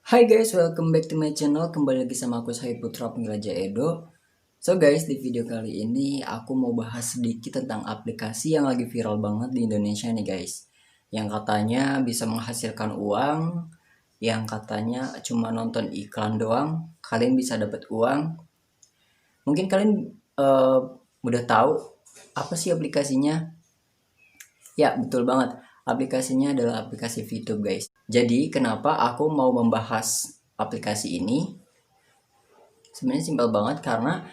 Hai guys, welcome back to my channel. Kembali lagi sama aku Syahid Putra Penggelaja Edo. So guys, di video kali ini aku mau bahas sedikit tentang aplikasi yang lagi viral banget di Indonesia nih guys. Yang katanya bisa menghasilkan uang, yang katanya cuma nonton iklan doang, kalian bisa dapat uang. Mungkin kalian uh, udah tahu apa sih aplikasinya? Ya, betul banget. Aplikasinya adalah aplikasi VTube guys. Jadi, kenapa aku mau membahas aplikasi ini? Sebenarnya simpel banget karena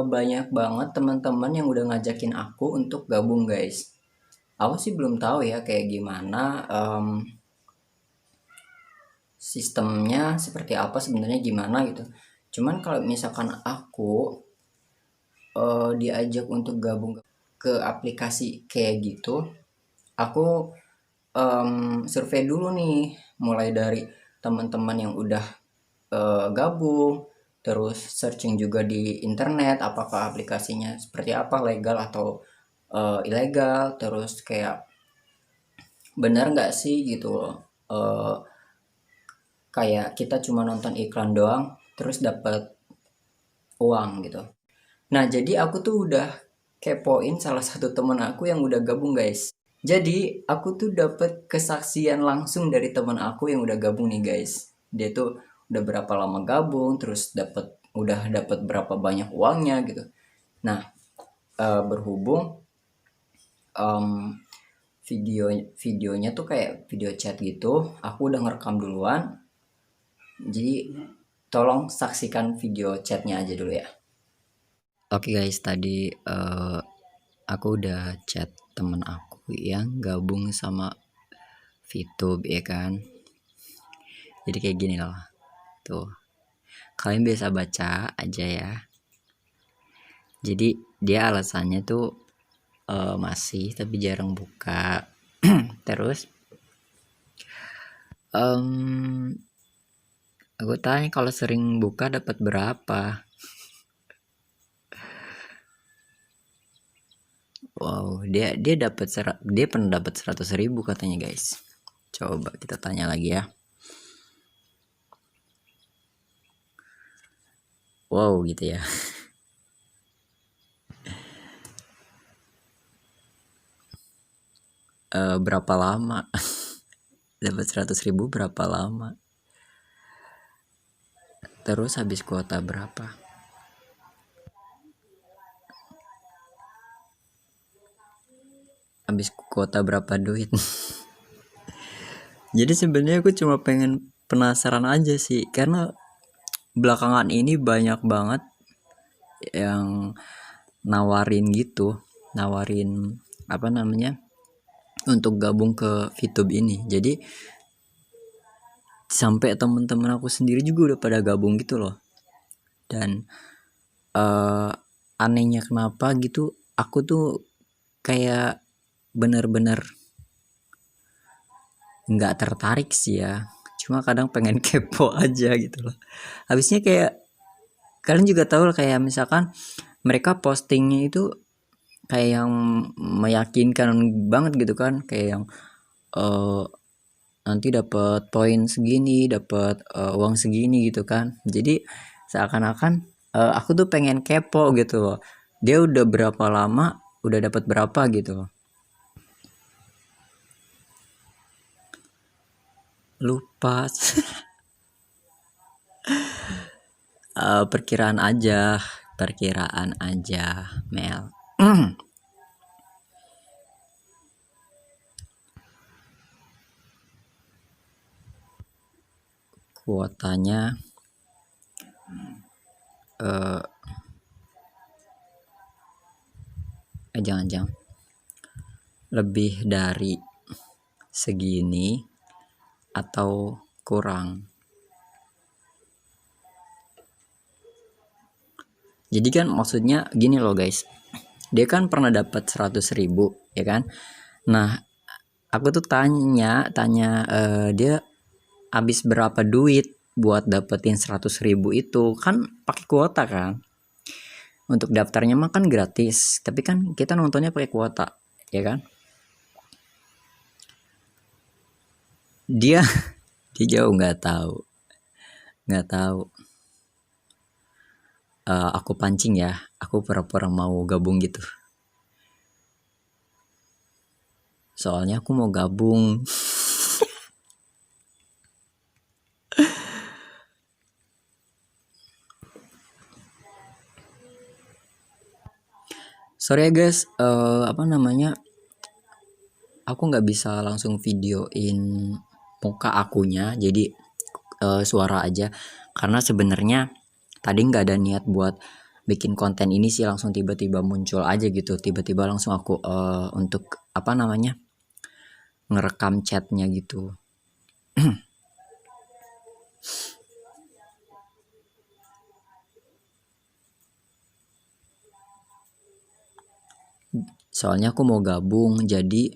banyak banget teman-teman yang udah ngajakin aku untuk gabung guys. Aku sih belum tahu ya kayak gimana sistemnya, seperti apa sebenarnya gimana gitu. Cuman kalau misalkan aku diajak untuk gabung ke aplikasi kayak gitu, aku survei dulu nih, mulai dari teman-teman yang udah gabung, terus searching juga di internet apakah aplikasinya seperti apa, legal atau ilegal, terus kayak benar nggak sih gitu loh, kayak kita cuma nonton iklan doang terus dapat uang gitu. Nah, jadi aku tuh udah kepoin salah satu temen aku yang udah gabung guys. Jadi aku tuh dapet kesaksian langsung dari teman aku yang udah gabung nih guys. Dia tuh udah berapa lama gabung, terus udah dapat berapa banyak uangnya gitu. Nah, berhubung em, video videonya tuh kayak video chat gitu, aku udah ngerekam duluan. Jadi tolong saksikan video chatnya aja dulu ya. Oke guys, tadi aku udah chat temen aku yang gabung sama VTube ya kan. Jadi kayak gini loh. Tuh, kalian biasa baca aja ya. Jadi dia alasannya tuh masih tapi jarang buka. Terus aku tanya kalau sering buka dapat berapa. Wow, dia pernah dapat 100.000 katanya guys. Coba kita tanya lagi ya. Wow gitu ya. Berapa lama? Dapat 100.000 berapa lama? Terus habis kuota berapa? Habis kuota berapa duit? Jadi sebenarnya aku cuma pengen penasaran aja sih, karena belakangan ini banyak banget yang nawarin gitu, nawarin apa namanya, untuk gabung ke VTube ini. Jadi sampai teman-teman aku sendiri juga udah pada gabung gitu loh. Dan anehnya kenapa gitu, aku tuh kayak bener-bener nggak tertarik sih ya, cuma kadang pengen kepo aja gitu loh. Habisnya kayak kalian juga tahu lah, kayak misalkan mereka postingnya itu kayak yang meyakinkan banget gitu kan, kayak yang uh, nanti dapat poin segini, dapat uang segini gitu kan. Jadi seakan-akan aku tuh pengen kepo gitu loh, dia udah berapa lama, udah dapat berapa gitu loh. Lupa. Perkiraan aja Mel. Kuotanya jangan-jangan lebih dari segini atau kurang. Jadi kan maksudnya gini loh guys, dia kan pernah dapat 100.000 ya kan. Nah, aku tuh tanya dia habis berapa duit buat dapetin 100.000 itu, kan pakai kuota kan. Untuk daftarnya mah kan gratis, tapi kan kita nontonnya pakai kuota ya kan. Dia dia jauh nggak tahu. nggak tahu. Aku pancing ya, aku pura-pura mau gabung gitu. Soalnya aku mau gabung. Sorry ya guys, apa namanya? Aku nggak bisa langsung videoin muka akunya, jadi suara aja. Karena sebenarnya tadi nggak ada niat buat bikin konten ini sih, langsung tiba-tiba muncul aja gitu. Tiba-tiba langsung aku untuk apa namanya? Ngerekam chatnya gitu. Soalnya aku mau gabung, jadi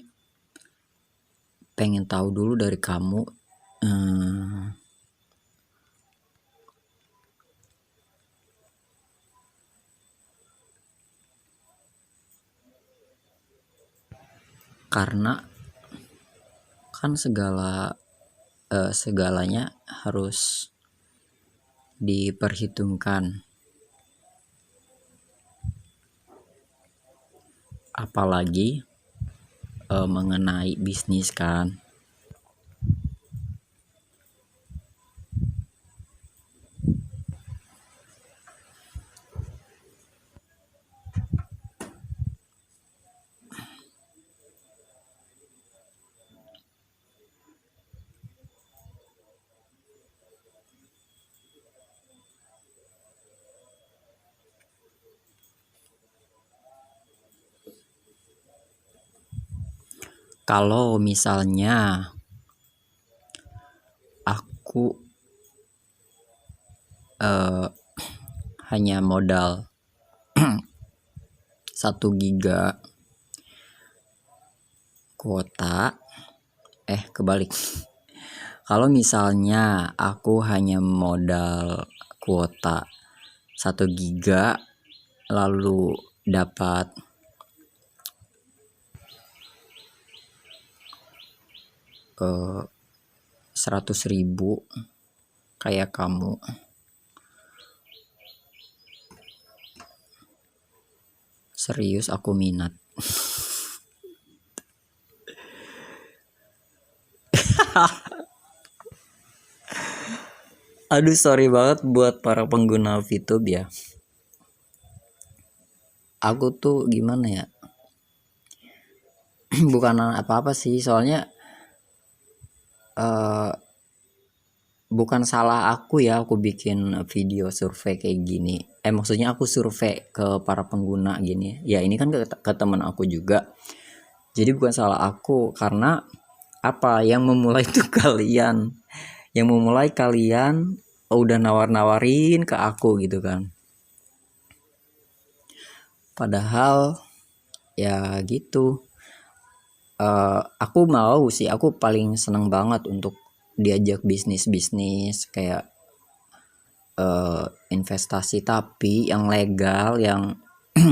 pengen tahu dulu dari kamu. Karena kan segalanya harus diperhitungkan, apalagi mengenai bisnis kan. Kalau misalnya aku hanya modal 1 giga kuota, kebalik. Kalau misalnya aku hanya modal kuota 1 giga, lalu dapat 100.000 kayak kamu, serius aku minat. Aduh, sorry banget buat para pengguna VTube ya. Aku tuh gimana ya? Bukan apa-apa sih, soalnya bukan salah aku ya, aku bikin video survei kayak gini. Maksudnya aku survei ke para pengguna gini. Ya ini kan ke teman aku juga. Jadi bukan salah aku, karena apa yang memulai itu kalian. Yang memulai kalian udah nawar-nawarin ke aku gitu kan. Padahal ya gitu. Aku mau sih, aku paling seneng banget untuk diajak bisnis kayak investasi, tapi yang legal, yang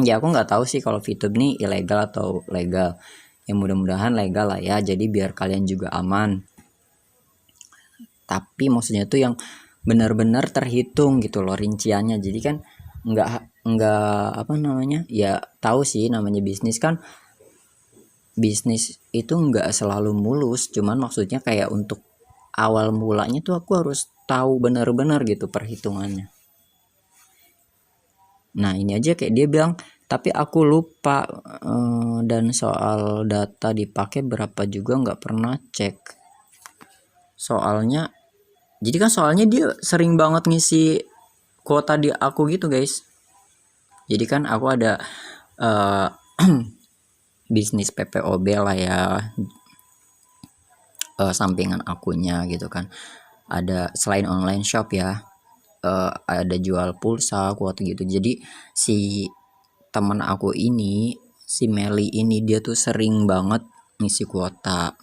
ya aku nggak tahu sih kalau VTube nih ilegal atau legal. Yang mudah-mudahan legal lah ya, jadi biar kalian juga aman. Tapi maksudnya tuh yang benar-benar terhitung gitu loh rinciannya. Jadi kan nggak apa namanya, ya tahu sih namanya bisnis kan. Bisnis itu nggak selalu mulus, cuman maksudnya kayak untuk awal mulanya tuh aku harus tahu benar-benar gitu perhitungannya. Nah ini aja kayak dia bilang, tapi aku lupa, dan soal data dipakai berapa juga nggak pernah cek. Soalnya, jadi kan soalnya dia sering banget ngisi kuota di aku gitu guys. Jadi kan aku ada uh, bisnis PPOB lah ya, sampingan akunya gitu kan. Ada selain online shop ya, ada jual pulsa kuota gitu. Jadi si teman aku ini, si Meli ini, dia tuh sering banget ngisi kuota.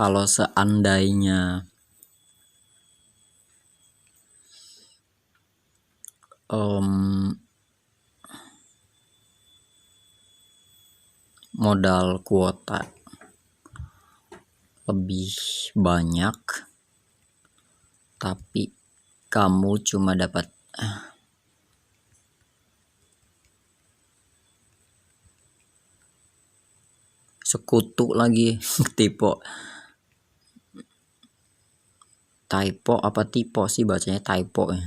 kalau seandainya modal kuota lebih banyak tapi kamu cuma dapat sekutu lagi typo apa typo sih bacanya, typo ya.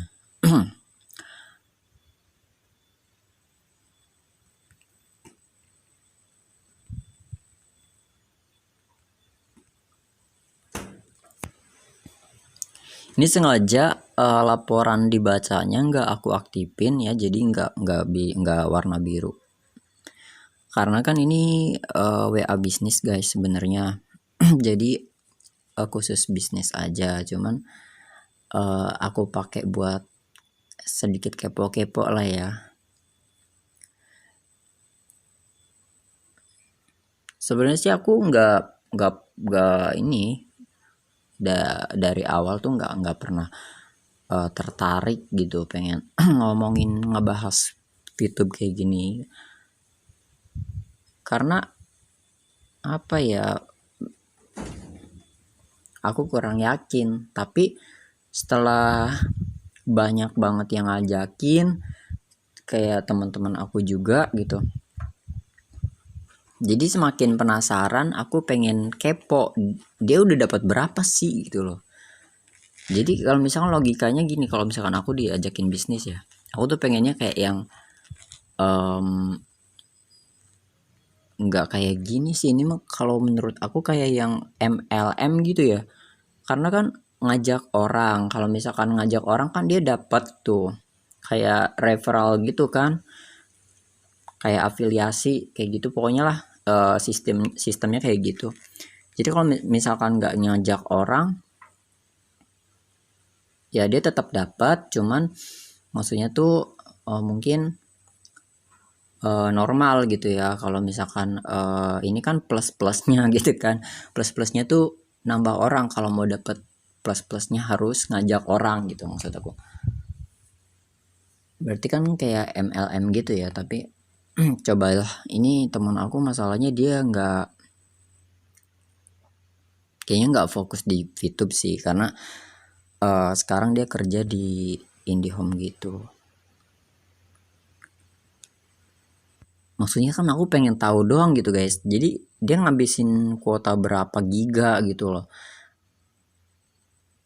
Ini sengaja laporan dibacanya nggak aku aktifin ya, jadi nggak warna biru. Karena kan ini WA bisnis guys sebenarnya. Jadi khusus bisnis aja, cuman aku pakai buat sedikit kepo-kepo lah ya. Sebenarnya sih aku nggak ini dari awal tuh nggak pernah tertarik gitu pengen ngomongin ngebahas YouTube kayak gini, karena apa ya, aku kurang yakin. Tapi setelah banyak banget yang ngajakin, kayak teman-teman aku juga gitu, jadi semakin penasaran, aku pengen kepo dia udah dapat berapa sih gitu loh. Jadi kalau misalkan logikanya gini, kalau misalkan aku diajakin bisnis ya, aku tuh pengennya kayak yang nggak kayak gini sih. Ini mah kalau menurut aku kayak yang MLM gitu ya, karena kan ngajak orang, kalau misalkan ngajak orang kan dia dapat tuh kayak referral gitu kan, kayak afiliasi kayak gitu pokoknya lah, sistemnya kayak gitu. Jadi kalau misalkan nggak ngajak orang ya dia tetap dapat, cuman maksudnya tuh mungkin normal gitu ya. Kalau misalkan ini kan plus plusnya gitu kan, plus plusnya tuh nambah orang. Kalau mau dapat plus plusnya harus ngajak orang gitu maksud aku. Berarti kan kayak MLM gitu ya. Tapi cobalah, ini teman aku masalahnya dia kayaknya nggak fokus di YouTube sih, karena sekarang dia kerja di IndiHome gitu. Maksudnya kan aku pengen tahu doang gitu guys, jadi dia ngabisin kuota berapa giga gitu loh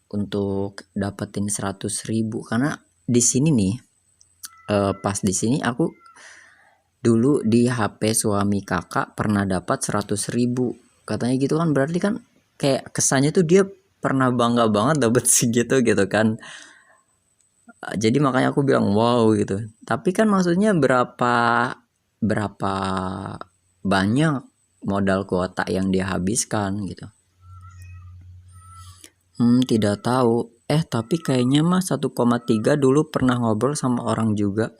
untuk dapetin 100.000. Karena di sini nih, pas di sini aku dulu di HP suami kakak pernah dapat 100.000 katanya gitu kan. Berarti kan kayak kesannya tuh dia pernah bangga banget dapat segitu gitu kan. Jadi makanya aku bilang wow gitu. Tapi kan maksudnya berapa banyak modal kuota yang dia habiskan gitu. Tidak tahu. Tapi kayaknya mah 1,3 dulu pernah ngobrol sama orang juga.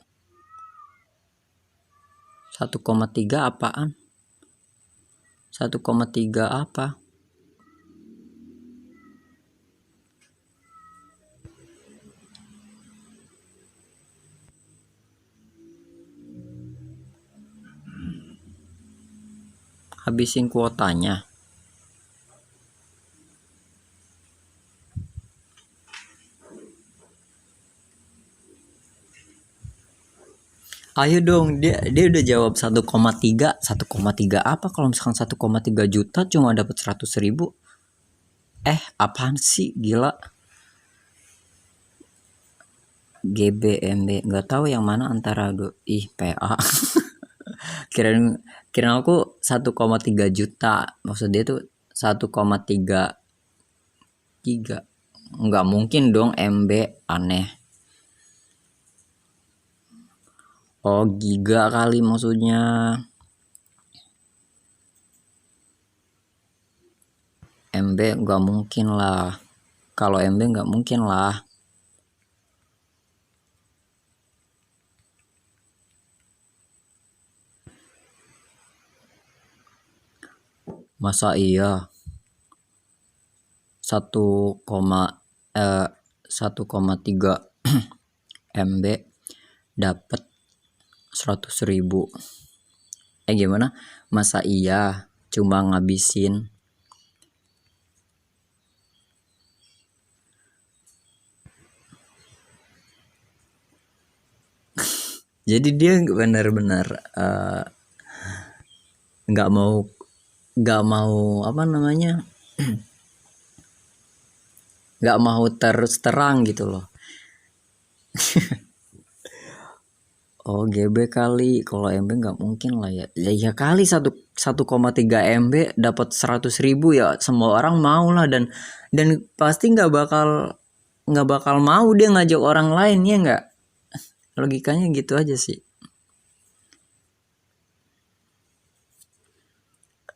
1,3 apaan? 1,3 apa? Habisin kuotanya. Ayo dong, dia udah jawab 1,3. 1,3 apa? Kalau misalkan 1,3 juta cuma dapat 100.000. Apaan sih, gila. GBMB nggak tahu yang mana antara PA. kirain aku 1,3 juta. Maksud dia tuh 1,3 giga. Nggak mungkin dong MB, aneh. Oh giga kali maksudnya. MB nggak mungkin lah. Kalau MB nggak mungkin lah. Masa iya? 1,3 MB dapat 100.000. Gimana? Masa iya cuma ngabisin jadi dia benar-benar nggak mau apa namanya nggak mau terus terang gitu loh. Oh GB kali, kalau MB nggak mungkin lah ya. Ya kali 1,3 MB dapat 100.000 ya, semua orang mau lah, dan pasti nggak bakal mau dia ngajak orang lain, ya nggak? Logikanya gitu aja sih.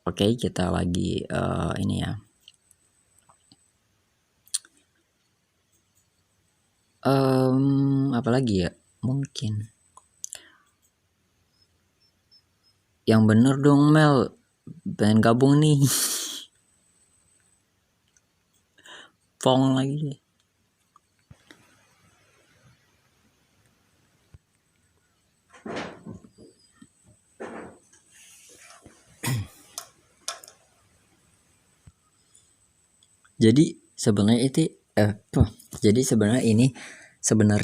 Oke, kita lagi ini ya. Apa lagi ya? Mungkin. Yang bener dong Mel, pengen gabung nih. Pong lagi deh. Jadi sebenarnya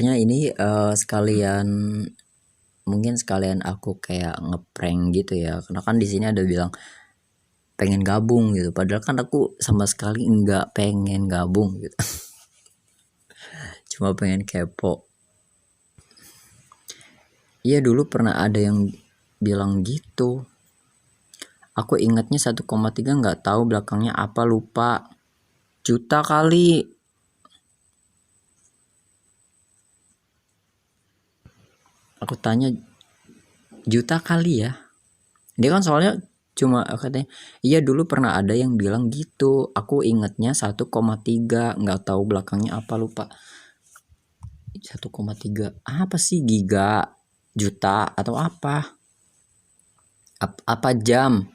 ini sekalian aku kayak ngeprank gitu ya, karena kan di sini ada bilang pengen gabung gitu, padahal kan aku sama sekali nggak pengen gabung gitu. Cuma pengen kepo. Iya, dulu pernah ada yang bilang gitu. Aku ingatnya 1,3, nggak tahu belakangnya apa, lupa. Juta kali. Aku tanya, juta kali ya? Dia kan soalnya cuma katanya, iya dulu pernah ada yang bilang gitu. Aku ingatnya 1,3, nggak tahu belakangnya apa, lupa. 1,3 apa sih, giga, juta atau apa? Apa jam?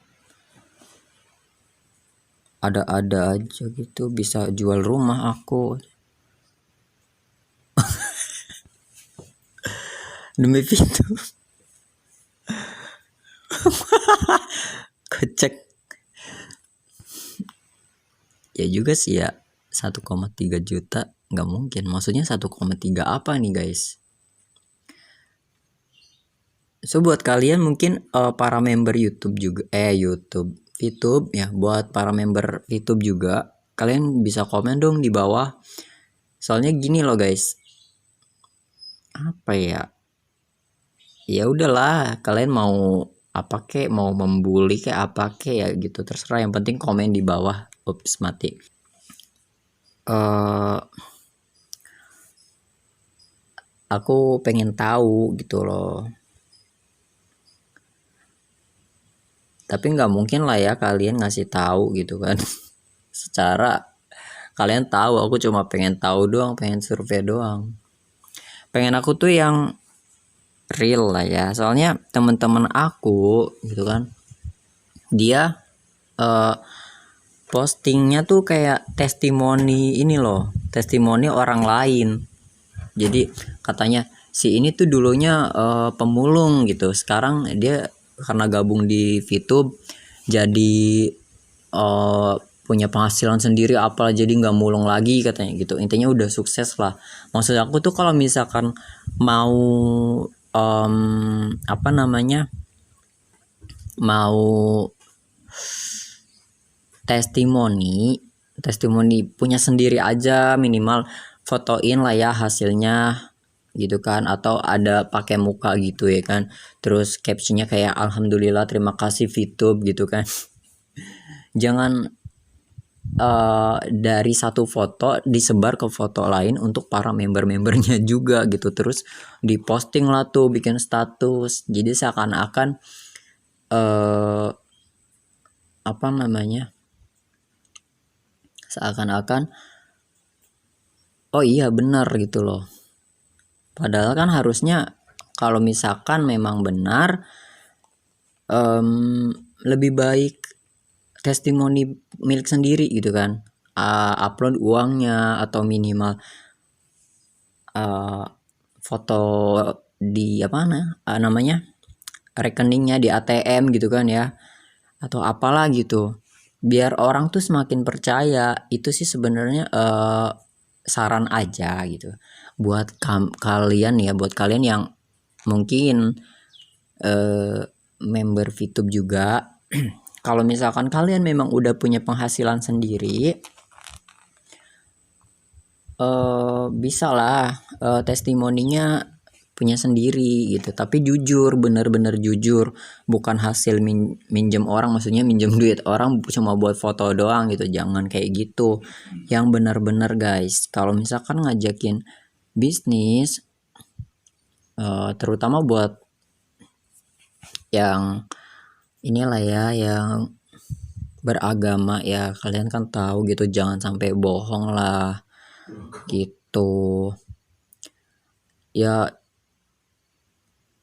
Ada aja gitu, bisa jual rumah aku. Demi itu. Kocek. Ya juga sih ya, 1,3 juta nggak mungkin. Maksudnya 1,3 apa nih guys? So buat kalian mungkin para member YouTube juga, YouTube ya, buat para member YouTube juga, kalian bisa komen dong di bawah. Soalnya gini loh guys, apa ya? Ya udahlah, kalian mau apa kek, mau membuli kek apa kek ya gitu, terserah, yang penting komen di bawah. Ups, mati. Aku pengen tahu gitu loh. Tapi nggak mungkin lah ya kalian ngasih tahu gitu kan. Secara kalian tahu aku cuma pengen tahu doang, pengen survei doang. Pengen aku tuh yang real lah ya. Soalnya teman-teman aku gitu kan, dia postingnya tuh kayak testimoni ini loh, testimoni orang lain. Jadi katanya si ini tuh dulunya pemulung gitu, sekarang dia karena gabung di VTube jadi punya penghasilan sendiri, apalah, jadi nggak mulung lagi katanya gitu. Intinya udah sukses lah. Maksud aku tuh kalau misalkan mau apa namanya, mau testimoni punya sendiri aja, minimal fotoin lah ya hasilnya gitu kan, atau ada pakai muka gitu ya kan, terus captionnya kayak alhamdulillah, terima kasih VTube gitu kan. Jangan dari satu foto disebar ke foto lain untuk para member-membernya juga gitu, terus diposting lah tuh, bikin status, jadi seakan-akan apa namanya, seakan-akan oh iya benar gitu loh. Padahal kan harusnya kalau misalkan memang benar, lebih baik testimoni milik sendiri gitu kan. upload uangnya atau minimal foto di namanya rekeningnya di ATM gitu kan ya, atau apalah gitu, biar orang tuh semakin percaya. Itu sih sebenarnya saran aja gitu buat kalian ya, buat kalian yang mungkin member VTube juga. Kalau misalkan kalian memang udah punya penghasilan sendiri, bisa lah testimoninya punya sendiri gitu, tapi jujur, bener-bener jujur, bukan hasil minjem orang, maksudnya minjem duit orang cuma buat foto doang gitu, jangan kayak gitu. Yang bener-bener guys, kalau misalkan ngajakin bisnis, terutama buat yang inilah ya, yang beragama ya, kalian kan tahu gitu, jangan sampai bohong lah gitu ya.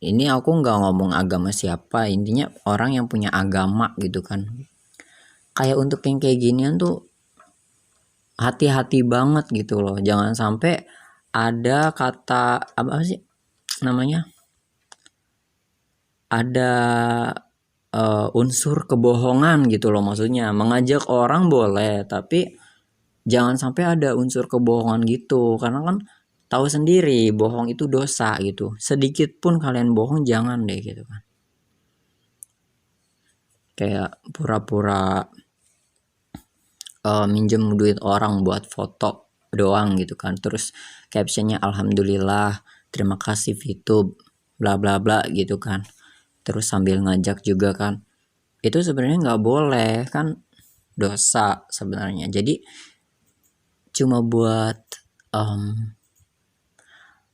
Ini aku nggak ngomong agama siapa, intinya orang yang punya agama gitu kan. Kayak untuk yang kayak ginian tuh hati-hati banget gitu loh, jangan sampai ada kata apa sih namanya, ada unsur kebohongan gitu loh. Maksudnya mengajak orang boleh, tapi jangan sampai ada unsur kebohongan gitu, karena kan tahu sendiri bohong itu dosa gitu. Sedikit pun kalian bohong jangan deh gitu kan. Kayak pura-pura minjem duit orang buat foto doang gitu kan, terus captionnya alhamdulillah, terima kasih VTube, bla bla bla gitu kan, terus sambil ngajak juga kan. Itu sebenarnya nggak boleh kan, dosa sebenarnya. Jadi cuma buat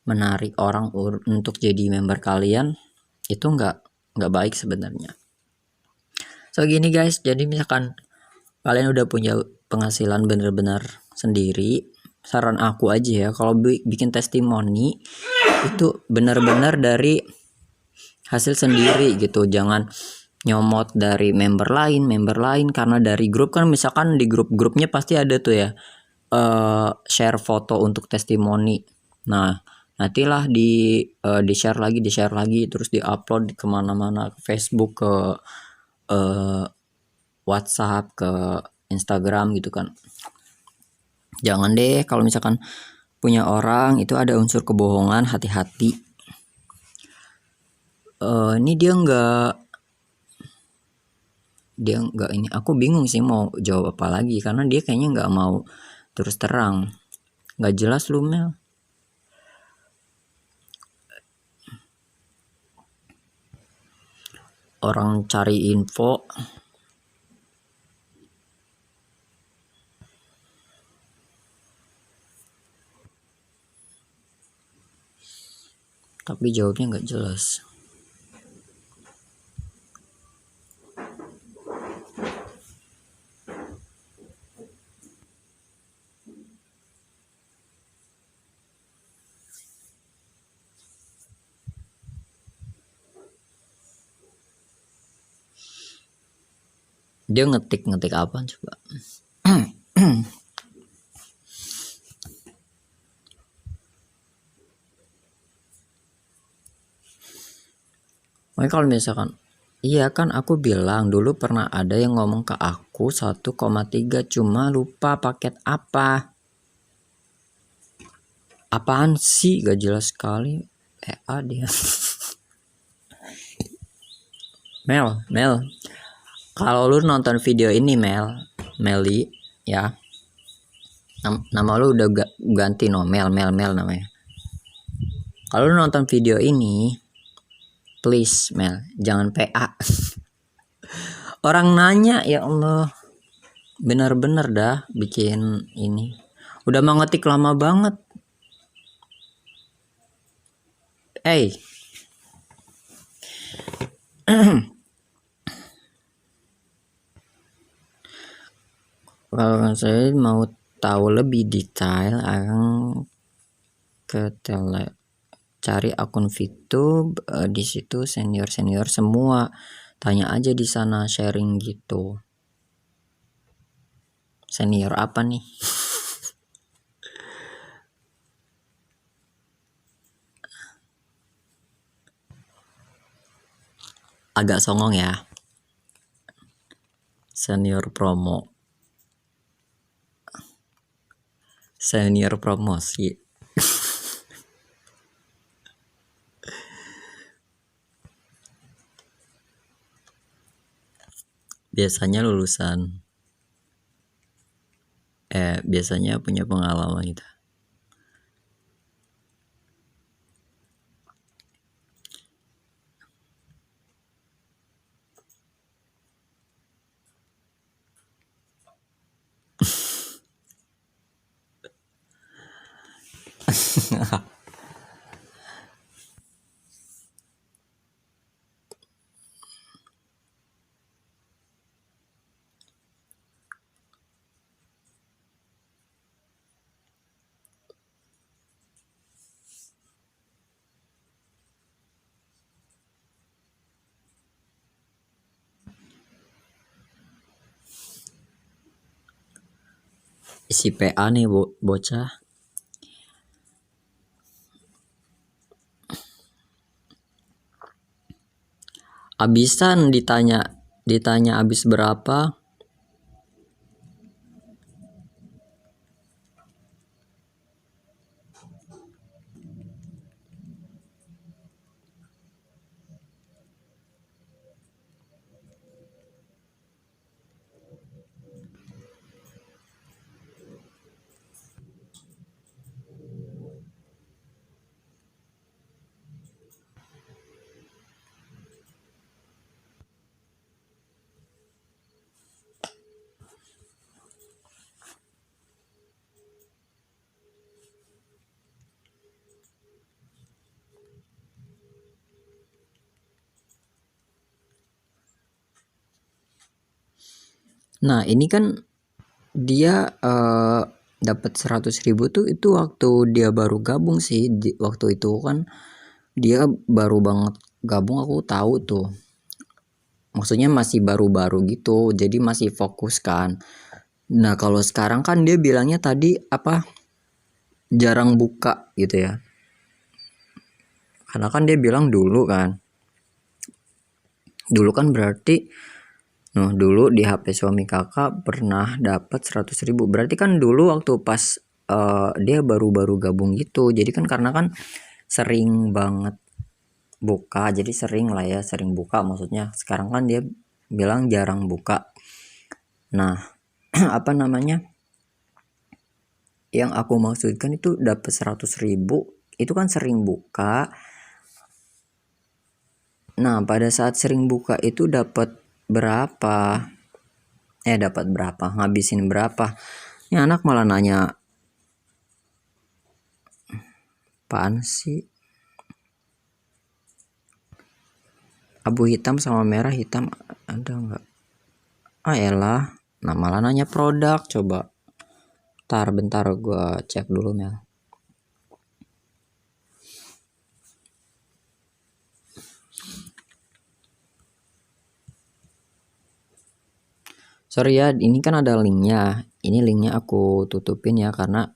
menarik orang untuk jadi member kalian, itu nggak baik sebenarnya. So gini guys, jadi misalkan kalian udah punya penghasilan bener-bener sendiri, saran aku aja ya, kalau bikin testimoni itu bener-bener dari hasil sendiri gitu, jangan nyomot dari member lain, karena dari grup kan, misalkan di grupnya pasti ada tuh ya share foto untuk testimoni. Nah nantilah di share lagi, terus di upload kemana-mana, ke Facebook, ke WhatsApp, ke Instagram gitu kan. Jangan deh, kalau misalkan punya orang itu ada unsur kebohongan, hati-hati. Ini dia nggak ini, aku bingung sih mau jawab apa lagi, karena dia kayaknya nggak mau terus terang. Nggak jelas lu Mel. Orang cari info tapi jawabnya nggak jelas. Dia ngetik apa coba? Makanya kalau misalkan, iya kan aku bilang dulu pernah ada yang ngomong ke aku 1,3, cuma lupa paket apa. Apaan sih, gak jelas sekali. Dia. Mel, kalau lu nonton video ini Meli ya, nama lu udah ganti no, Mel namanya. Kalau lu nonton video ini, please Mel, jangan PA. Orang nanya, ya Allah, bener-bener dah bikin ini. Udah mau ngetik lama banget. Kalau saya mau tahu lebih detail, akan ke cari akun VTube, di situ senior semua, tanya aja di sana, sharing gitu. Senior apa nih? Agak songong ya. Senior promosi. Biasanya biasanya punya pengalaman gitu. Isi PA nih bocah. Abisan ditanya abis berapa. Nah ini kan dia dapat 100.000 tuh itu waktu dia baru gabung sih. Waktu itu kan dia baru banget gabung, aku tahu tuh. Maksudnya masih baru-baru gitu, jadi masih fokus kan. Nah kalau sekarang kan dia bilangnya tadi apa, jarang buka gitu ya. Karena kan dia bilang dulu kan berarti dulu di HP suami kakak pernah dapat 100.000. Berarti kan dulu waktu pas dia baru-baru gabung gitu. Jadi kan karena kan sering banget buka, jadi sering buka maksudnya. Sekarang kan dia bilang jarang buka. Nah apa namanya, yang aku maksudkan itu dapat 100.000 itu kan sering buka. Nah pada saat sering buka itu dapat berapa, ngabisin berapa. Ini anak malah nanya apaan sih. Abu hitam sama merah hitam ada nggak? Elah, nah malah nanya produk. Coba bentar gua cek dulu Mel. Sorry ya, ini kan ada linknya. Ini linknya aku tutupin ya, karena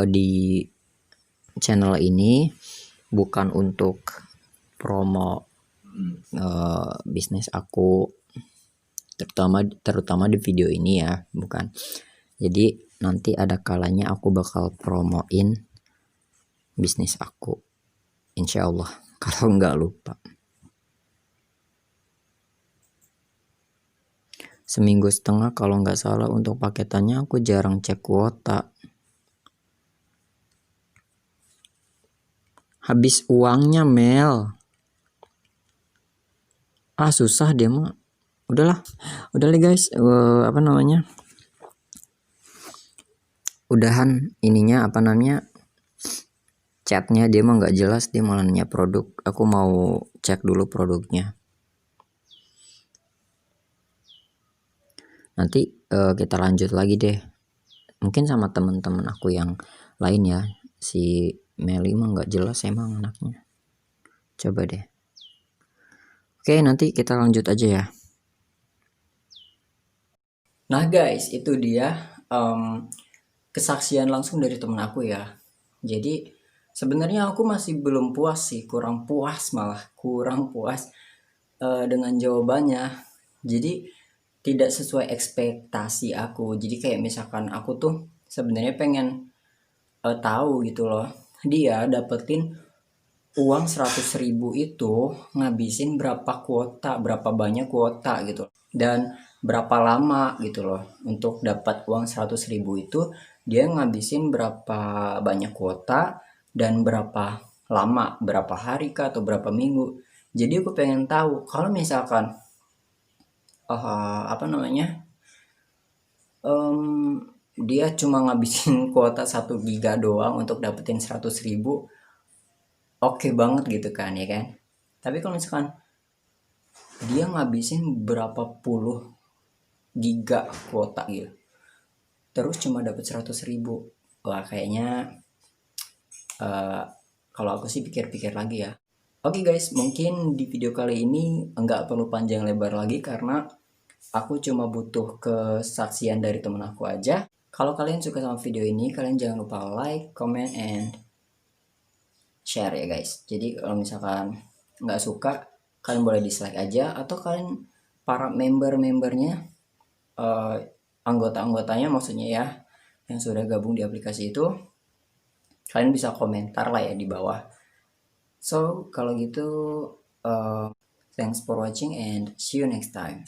di channel ini bukan untuk promo bisnis aku, terutama di video ini ya, bukan. Jadi nanti ada kalanya aku bakal promoin bisnis aku, insya Allah, kalau nggak lupa. Seminggu setengah kalau nggak salah untuk paketannya. Aku jarang cek kuota, habis uangnya Mel. Susah dia mah. Udah guys, apa namanya, udahan ininya, apa namanya, chatnya dia mah nggak jelas. Dia malah nanya produk. Aku mau cek dulu produknya. Nanti kita lanjut lagi deh, mungkin sama teman-teman aku yang lain ya. Si Meli mah nggak jelas emang anaknya. Coba deh. Oke, nanti kita lanjut aja ya. Nah guys, itu dia kesaksian langsung dari temen aku ya. Jadi sebenarnya aku masih belum puas sih, kurang puas, malah kurang puas dengan jawabannya. Jadi tidak sesuai ekspektasi aku. Jadi kayak misalkan aku tuh sebenarnya pengen tahu gitu loh, dia dapetin uang 100.000 itu ngabisin berapa kuota, berapa banyak kuota gitu, dan berapa lama gitu loh. Untuk dapat uang 100.000 itu dia ngabisin berapa banyak kuota dan berapa lama, berapa hari kah atau berapa minggu. Jadi aku pengen tahu kalau misalkan apa namanya, em, dia cuma ngabisin kuota 1 giga doang untuk dapetin 100.000, oke banget gitu kan ya kan. Tapi kalau misalkan dia ngabisin berapa puluh giga kuota gitu terus cuma dapat 100.000, wah kayaknya eh, kalau aku sih pikir-pikir lagi ya. Oke guys, mungkin di video kali ini nggak perlu panjang lebar lagi karena aku cuma butuh kesaksian dari temen aku aja. Kalau kalian suka sama video ini, kalian jangan lupa like, comment, and share ya guys. Jadi kalau misalkan nggak suka, kalian boleh dislike aja, atau kalian para member-membernya, eh, anggota-anggotanya maksudnya ya, yang sudah gabung di aplikasi itu, kalian bisa komentar lah ya di bawah. So kalau gitu, thanks for watching and see you next time.